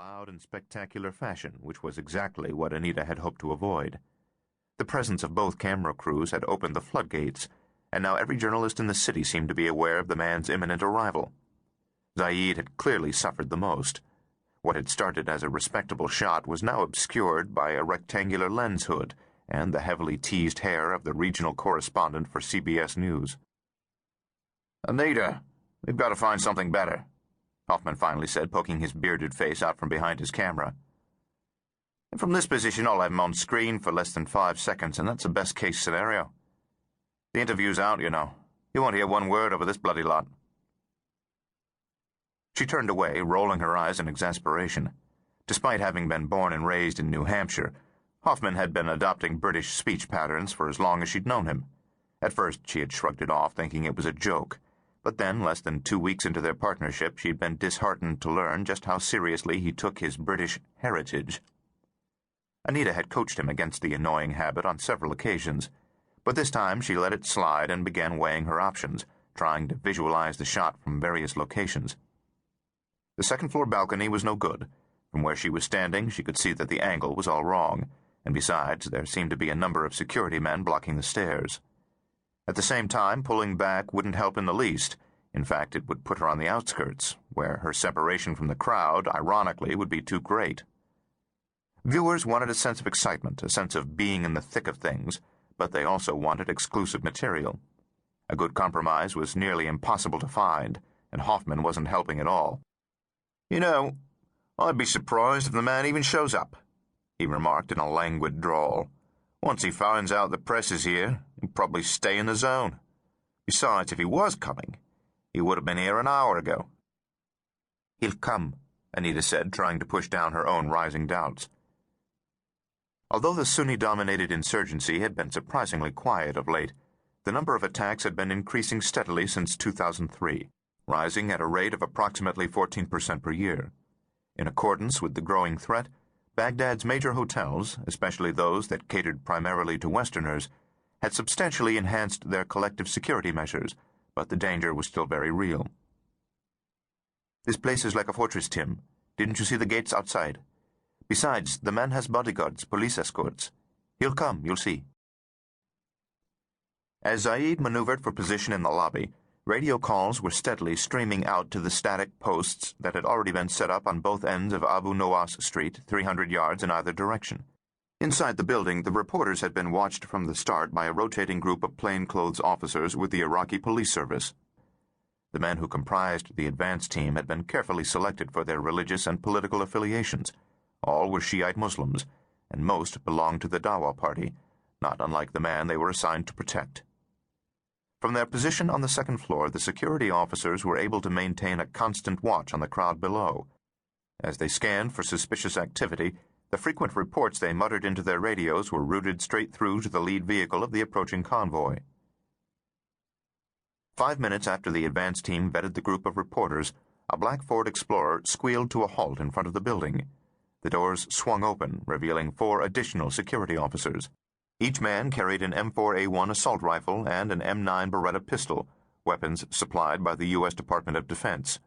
loud and spectacular fashion, which was exactly what Anita had hoped to avoid. The presence of both camera crews had opened the floodgates, and now every journalist in the city seemed to be aware of the man's imminent arrival. Zaid had clearly suffered the most. What had started as a respectable shot was now obscured by a rectangular lens hood and the heavily teased hair of the regional correspondent for CBS News. "Anita, we've got to find something better," Hoffman finally said, poking his bearded face out from behind his camera. "And from this position, I'll have him on screen for less than 5 seconds, and that's a best-case scenario. The interview's out, you know. You won't hear one word over this bloody lot." She turned away, rolling her eyes in exasperation. Despite having been born and raised in New Hampshire, Hoffman had been adopting British speech patterns for as long as she'd known him. At first, she had shrugged it off, thinking it was a joke. But then, less than 2 weeks into their partnership, she'd been disheartened to learn just how seriously he took his British heritage. Anita had coached him against the annoying habit on several occasions, but this time she let it slide and began weighing her options, trying to visualize the shot from various locations. The second-floor balcony was no good. From where she was standing, she could see that the angle was all wrong, and besides, there seemed to be a number of security men blocking the stairs. At the same time, pulling back wouldn't help in the least. In fact, it would put her on the outskirts, where her separation from the crowd, ironically, would be too great. Viewers wanted a sense of excitement, a sense of being in the thick of things, but they also wanted exclusive material. A good compromise was nearly impossible to find, and Hoffman wasn't helping at all. "You know, I'd be surprised if the man even shows up," he remarked in a languid drawl. "Once he finds out the press is here, he'll probably stay in the zone. Besides, if he was coming, he would have been here an hour ago." "He'll come," Anita said, trying to push down her own rising doubts. Although the Sunni-dominated insurgency had been surprisingly quiet of late, the number of attacks had been increasing steadily since 2003, rising at a rate of approximately 14% per year. In accordance with the growing threat, Baghdad's major hotels, especially those that catered primarily to Westerners, had substantially enhanced their collective security measures, but the danger was still very real. "This place is like a fortress, Tim. Didn't you see the gates outside? Besides, the man has bodyguards, police escorts. He'll come, you'll see." As Zaid maneuvered for position in the lobby, radio calls were steadily streaming out to the static posts that had already been set up on both ends of Abu Nowas Street, 300 yards in either direction. Inside the building, the reporters had been watched from the start by a rotating group of plainclothes officers with the Iraqi police service. The men who comprised the advance team had been carefully selected for their religious and political affiliations. All were Shiite Muslims, and most belonged to the Dawa party, not unlike the man they were assigned to protect. From their position on the second floor, the security officers were able to maintain a constant watch on the crowd below. As they scanned for suspicious activity, the frequent reports they muttered into their radios were routed straight through to the lead vehicle of the approaching convoy. 5 minutes after the advance team vetted the group of reporters, a black Ford Explorer squealed to a halt in front of the building. The doors swung open, revealing 4 additional security officers. Each man carried an M4A1 assault rifle and an M9 Beretta pistol, weapons supplied by the U.S. Department of Defense.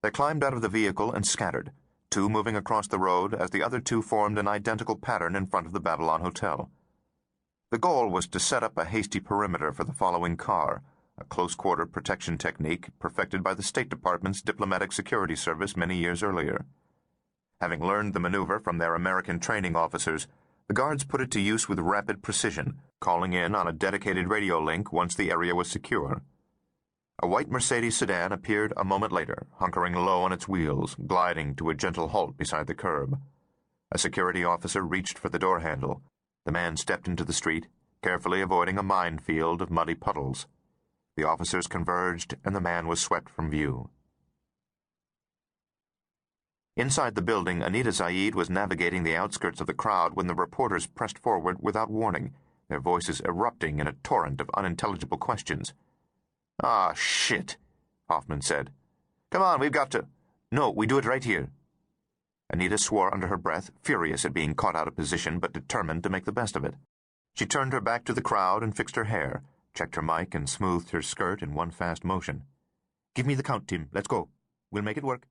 They climbed out of the vehicle and scattered, 2 moving across the road as the other 2 formed an identical pattern in front of the Babylon Hotel. The goal was to set up a hasty perimeter for the following car, a close-quarter protection technique perfected by the State Department's Diplomatic Security Service many years earlier. Having learned the maneuver from their American training officers, the guards put it to use with rapid precision, calling in on a dedicated radio link once the area was secure. A white Mercedes sedan appeared a moment later, hunkering low on its wheels, gliding to a gentle halt beside the curb. A security officer reached for the door handle. The man stepped into the street, carefully avoiding a minefield of muddy puddles. The officers converged, and the man was swept from view. Inside the building, Anita Zaid was navigating the outskirts of the crowd when the reporters pressed forward without warning, their voices erupting in a torrent of unintelligible questions. "Ah, shit," Hoffman said. "Come on, we've got to—" "No, we do it right here." Anita swore under her breath, furious at being caught out of position but determined to make the best of it. She turned her back to the crowd and fixed her hair, checked her mic, and smoothed her skirt in one fast motion. "Give me the count, Tim. Let's go. We'll make it work."